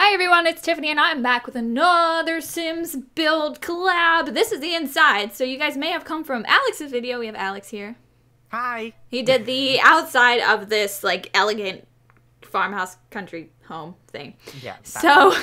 Hi everyone, it's Tiffany and I'm back with another Sims build collab. This is the inside, so you guys may have come from Alex's video. We have Alex here. Hi. He did the outside of this like elegant farmhouse country home thing. Yeah. So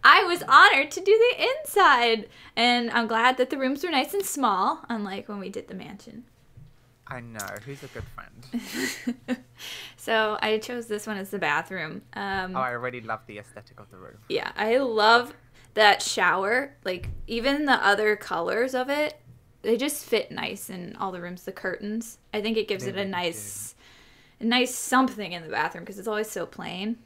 I was honored to do the inside, and I'm glad that the rooms were nice and small, unlike when we did the mansion. I know. Who's a good friend? So I chose this one as the bathroom. Oh, I already love the aesthetic of the room. Yeah, I love that shower. Like, even the other colors of it, they just fit nice in all the rooms. The curtains, I think it gives it a nice something in the bathroom because it's always so plain.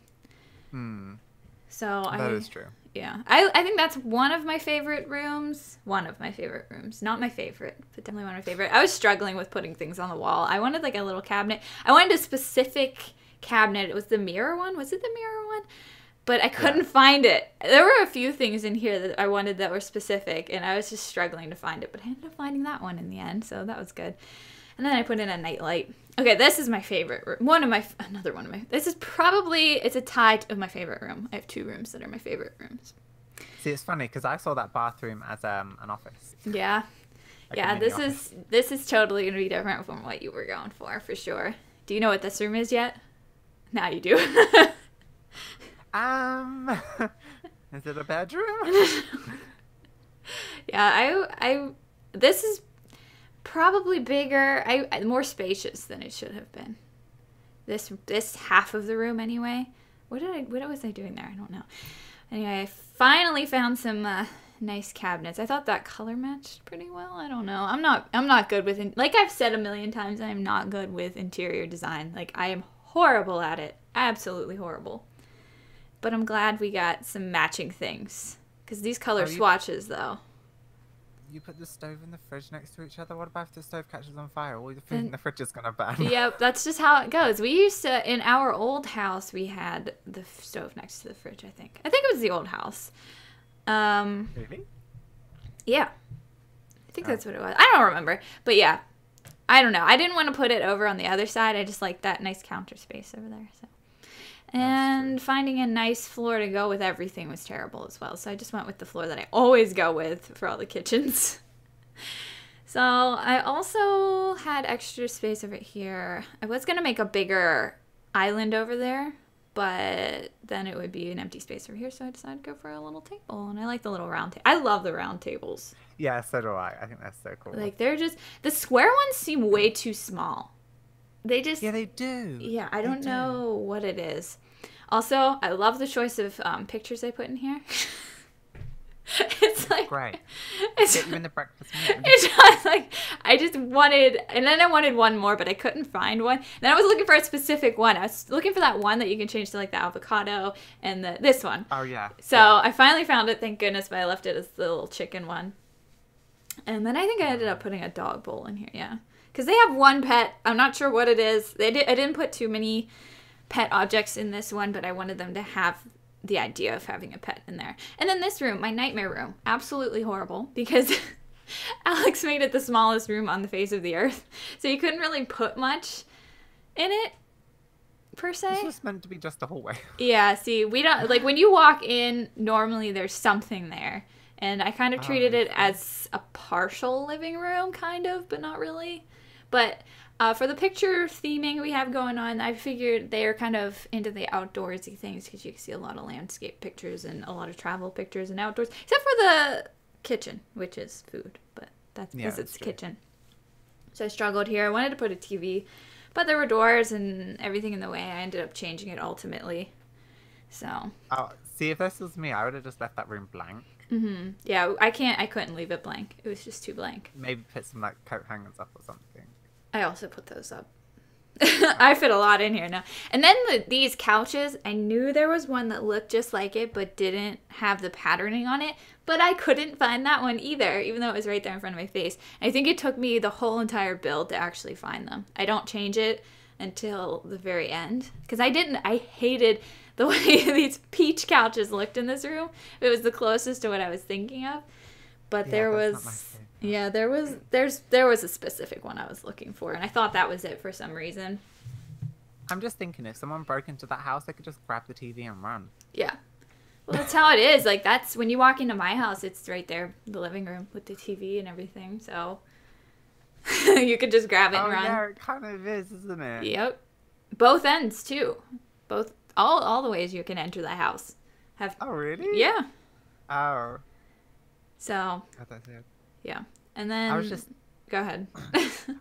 So that is true. Yeah, I think that's one of my favorite rooms. One of my favorite rooms. Not my favorite, but definitely one of my favorite. I was struggling with putting things on the wall. I wanted like a little cabinet. I wanted a specific cabinet. It was the mirror one. Was it the mirror one? But I couldn't find it. There were a few things in here that I wanted that were specific, and I was just struggling to find it. But I ended up finding that one in the end, so that was good. And then I put in a nightlight. Okay, this is my favorite room. Another one of my, this is probably, it's a tie of my favorite room. I have two rooms that are my favorite rooms. See, it's funny because I saw that bathroom as an office. Yeah. Like yeah, a mini office. this is totally going to be different from what you were going for sure. Do you know what this room is yet? Now you do. Is it a bedroom? Yeah, this is probably bigger, more spacious than it should have been. This half of the room anyway. What was I doing there? I don't know. Anyway, I finally found some nice cabinets. I thought that color matched pretty well. I don't know. I'm not good with like I've said a million times, I'm not good with interior design. Like, I am horrible at it. Absolutely horrible. But I'm glad we got some matching things, because these color swatches though. You put the stove and the fridge next to each other. What about if the stove catches on fire? All the food in the fridge is going to burn. Yep, that's just how it goes. We used to, in our old house, we had the stove next to the fridge, I think. I think it was the old house. Really? Yeah. I think that's what it was. I don't remember. But yeah, I don't know. I didn't want to put it over on the other side. I just like that nice counter space over there. So. And finding a nice floor to go with everything was terrible as well. So I just went with the floor that I always go with for all the kitchens. So I also had extra space over here. I was going to make a bigger island over there, but then it would be an empty space over here. So I decided to go for a little table. And I like the little round table. I love the round tables. Yeah, so do I. I think that's so cool. Like, they're just, the square ones seem way too small. They just... Yeah, they do. Yeah, I don't know what it is. Also, I love the choice of pictures they put in here. It's like... Great. It's, Get you in the breakfast mood. it's just like, I just wanted... And then I wanted one more, but I couldn't find one. Then I was looking for a specific one. I was looking for that one that you can change to, like, the avocado and this one. Oh, yeah. So I finally found it, thank goodness, but I left it as the little chicken one. And then I think I ended up putting a dog bowl in here, yeah. Because they have one pet. I'm not sure what it is. I didn't put too many pet objects in this one, but I wanted them to have the idea of having a pet in there. And then this room, my nightmare room, absolutely horrible because Alex made it the smallest room on the face of the earth. So you couldn't really put much in it, per se. This was meant to be just a hallway. Yeah, see, we don't, like, when you walk in, normally there's something there. And I kind of treated it as a partial living room, kind of, but not really. But for the picture theming we have going on, I figured they're kind of into the outdoorsy things because you can see a lot of landscape pictures and a lot of travel pictures and outdoors, except for the kitchen, which is food, but that's because it's the kitchen. So I struggled here. I wanted to put a TV, but there were doors and everything in the way. I ended up changing it ultimately. So. Oh, see, if this was me, I would have just left that room blank. Yeah, I couldn't leave it blank. It was just too blank. Maybe put some, like, coat hangers up or something. I also put those up. I fit a lot in here now. And then these couches, I knew there was one that looked just like it, but didn't have the patterning on it. But I couldn't find that one either, even though it was right there in front of my face. I think it took me the whole entire build to actually find them. I don't change it until the very end. Because I hated the way these peach couches looked in this room. It was the closest to what I was thinking of. But there was... Yeah, there was a specific one I was looking for, and I thought that was it for some reason. I'm just thinking if someone broke into that house, they could just grab the TV and run. Yeah. Well, that's how it is. Like, that's when you walk into my house, it's right there, the living room with the TV and everything. So you could just grab it and run. Yeah, it kind of is, isn't it? Yep. Both ends, too. Both, all the ways you can enter the house. Oh, really? Yeah. Oh. So, That's it. yeah. And then, go ahead.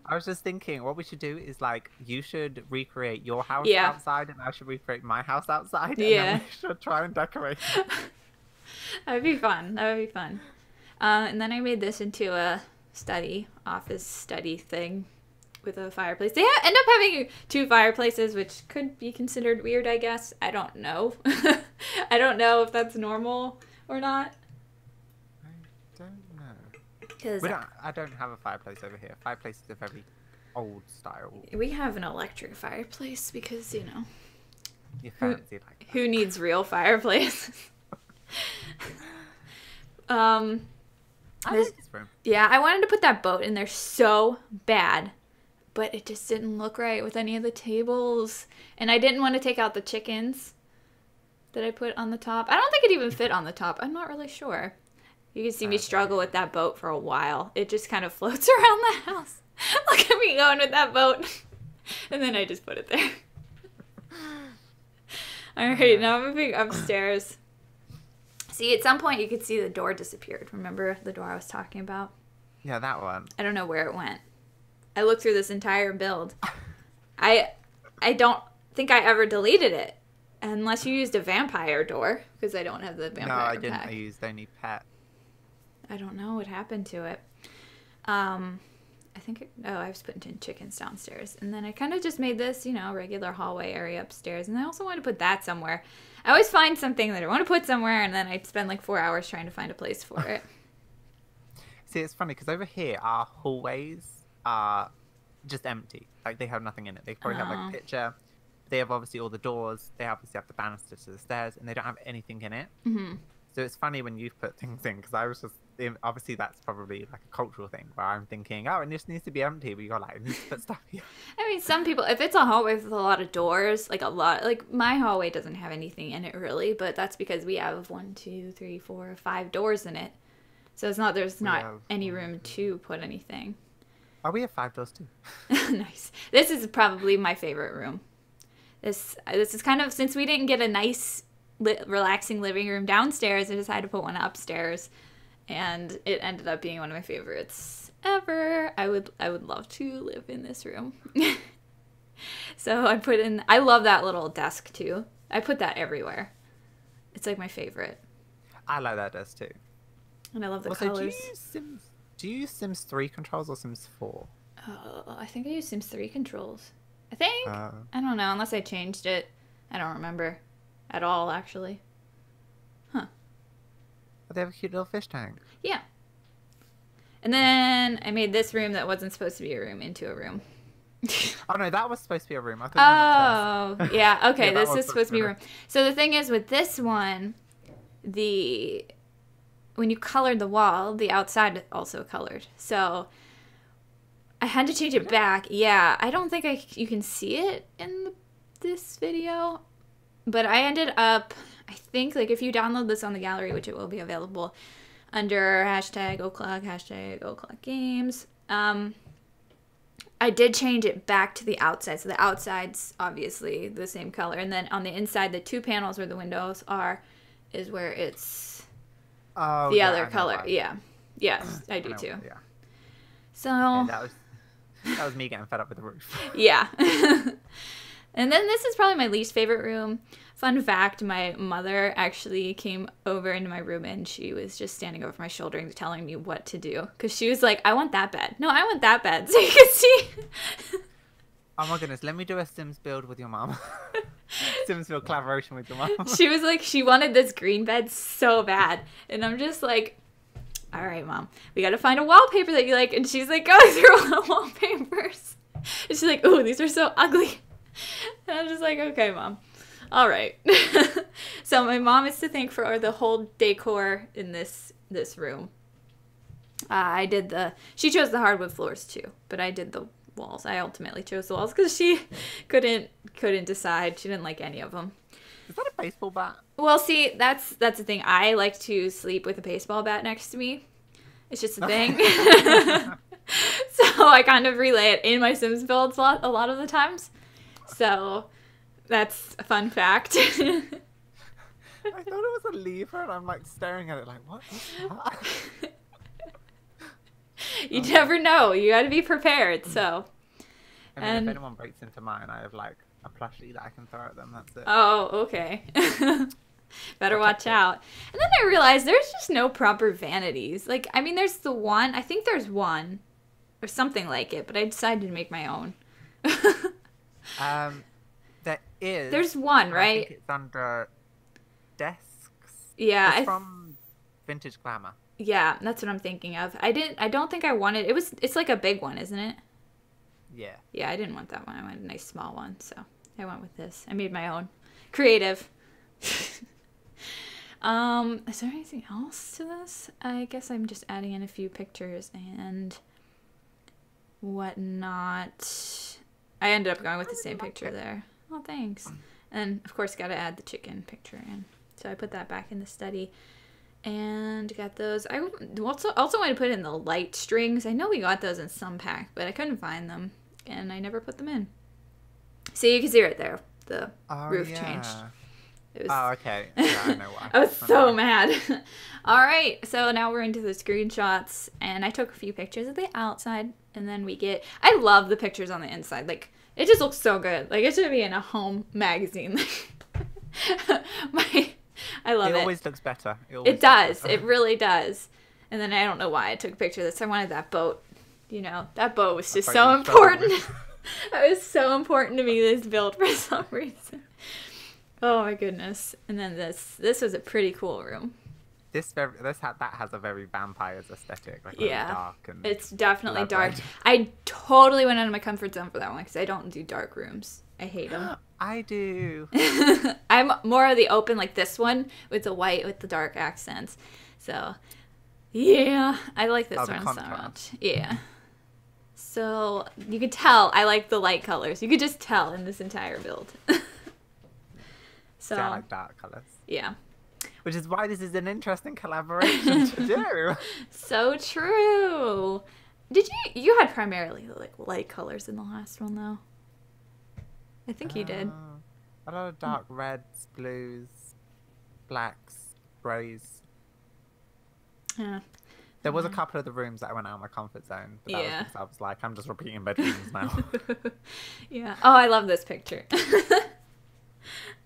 I was just thinking, what we should do is, like, you should recreate your house Yeah. outside, and I should recreate my house outside, and Yeah. then we should try and decorate. That would be fun. That would be fun. And then I made this into a office study thing with a fireplace. They end up having 2 fireplaces, which could be considered weird, I guess. I don't know. I don't know if that's normal or not. I don't know. Because I don't have a fireplace over here. Fireplaces are very old style. we have an electric fireplace because, you know, You fancy like that. who needs real fireplaces? I like this room. Yeah, I wanted to put that boat in there so bad, but it just didn't look right with any of the tables. And I didn't want to take out the chickens that I put on the top. I don't think it even fit on the top. I'm not really sure. You can see me struggle with that boat for a while. It just kind of floats around the house. Look at me going with that boat. And then I just put it there. Alright, now I'm moving upstairs. See, at some point you could see the door disappeared. Remember the door I was talking about? Yeah, that one. I don't know where it went. I looked through this entire build. I don't think I ever deleted it. Unless you used a vampire door. Because I don't have the vampire No, I didn't. pack. I used only pet. I don't know what happened to it. I think, I was putting 10 chickens downstairs. And then I kind of just made this, you know, regular hallway area upstairs. And I also wanted to put that somewhere. I always find something that I want to put somewhere, and then I spend like 4 hours trying to find a place for it. See, it's funny, because over here, our hallways are just empty. Like, they have nothing in it. They probably have, like, a picture. They have, obviously, all the doors. They obviously have the banisters to the stairs, and they don't have anything in it. Mm-hmm. So it's funny when you put things in, because I was just, obviously that's probably like a cultural thing where I'm thinking, oh, it just needs to be empty, but you're like, it needs to put stuff here. I mean, some people, if it's a hallway with a lot of doors, like my hallway doesn't have anything in it really, but that's because we have 1, 2, 3, 4, 5 doors in it. So there's not any room to put anything. Oh, we have 5 doors too. Nice. This is probably my favorite room. This is kind of, since we didn't get a nice relaxing living room downstairs, I decided to put one upstairs, and it ended up being one of my favorites ever. I would love to live in this room. So I love that little desk too. I put that everywhere. It's like my favorite. I like that desk too. And I love the also, colors. Do you use Sims 3 controls or Sims 4? I think I use Sims 3 controls. I think. I don't know, unless I changed it. I don't remember at all, actually. Huh. But they have a cute little fish tank. Yeah. And then I made this room that wasn't supposed to be a room into a room. Oh no, that was supposed to be a room. I thought Oh, yeah. Okay, Yeah, this is supposed to be a room. So the thing is with this one, when you colored the wall, the outside also colored. So I had to change it back. Yeah, I don't think you can see it in this video. But I ended up, I think, like, if you download this on the gallery, which it will be available under #ohcluck, #OhcluckGames, I did change it back to the outside. So the outside's obviously the same color. And then on the inside, the 2 panels where the windows are is where it's the other color. Why. Yeah. Yes, I do too. Yeah. So. Yeah, that was me getting fed up with the roof. Yeah. And then this is probably my least favorite room. Fun fact, my mother actually came over into my room and she was just standing over my shoulder and telling me what to do. Because she was like, I want that bed. No, I want that bed. So you can see. Oh my goodness, let me do a Sims build with your mom. Sims build collaboration with your mom. She was like, she wanted this green bed so bad. And I'm just like, all right, Mom, we got to find a wallpaper that you like. And she's like, going through all the wallpapers. And she's like, oh, these are so ugly. And I'm just like, okay, Mom. All right. So my mom is to thank for the whole decor in this room. She chose the hardwood floors too, but I did the walls. I ultimately chose the walls because she couldn't decide. She didn't like any of them. Is that a baseball bat? Well, see, that's the thing. I like to sleep with a baseball bat next to me. It's just a thing. So I kind of relay it in my Sims builds a lot of the times. So that's a fun fact. I thought it was a lever, and I'm like staring at it like, what is that? You never know. You got to be prepared. So. I mean, if anyone breaks into mine, I have like a plushie that I can throw at them. That's it. Oh, okay. Better watch out. And then I realized there's just no proper vanities. Like, I mean, there's the one. I think there's one or something like it, but I decided to make my own. There is. There's one, right? I think it's under desks. Yeah. It's from Vintage Glamour. Yeah, that's what I'm thinking of. I don't think I wanted. It's like a big one, isn't it? Yeah. Yeah, I didn't want that one. I wanted a nice small one, so I went with this. I made my own. Creative. Is there anything else to this? I guess I'm just adding in a few pictures and whatnot. I ended up going with the same picture there. Oh, thanks. And of course, got to add the chicken picture in. So I put that back in the study and got those. I also want to put in the light strings. I know we got those in some pack, but I couldn't find them and I never put them in. See, you can see right there, the roof changed. It was... Oh, okay. Yeah, I know why. I was so mad. All right, so now we're into the screenshots, and I took a few pictures of the outside, and then we get... I love the pictures on the inside. Like, it just looks so good. Like, it should be in a home magazine. I love it. It always looks better. It does. It really does. And then I don't know why I took a picture of this. I wanted that boat. You know, that boat was just so important. That was so important to me, this build, for some reason. Oh my goodness. And then this was a pretty cool room. That has a very vampires aesthetic, like dark and it's definitely dark. I totally went out of my comfort zone for that one because I don't do dark rooms. I hate them. I do. I'm more of the open, like this one with the white with the dark accents. So yeah, I like this one so much. Yeah. So you could tell I like the light colors. You could just tell in this entire build. So I like dark colors. Yeah. Which is why this is an interesting collaboration to do. So true. Did you had primarily like light colors in the last one though? I think you did. A lot of dark reds, blues, blacks, greys. Yeah. There was a couple of the rooms that I went out of my comfort zone, but that was because I was like, I'm just repeating bedrooms now. Yeah. Oh, I love this picture.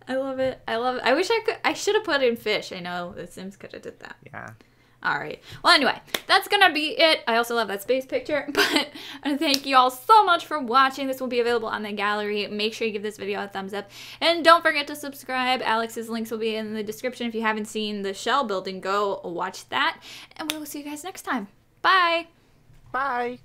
I love it. I love it. I wish I should have put in fish. I know the Sims could have did that. Yeah. All right. Well, anyway, that's going to be it. I also love that space picture, but thank you all so much for watching. This will be available on the gallery. Make sure you give this video a thumbs up, and don't forget to subscribe. Alex's links will be in the description. If you haven't seen the shell building, go watch that, and we will see you guys next time. Bye. Bye.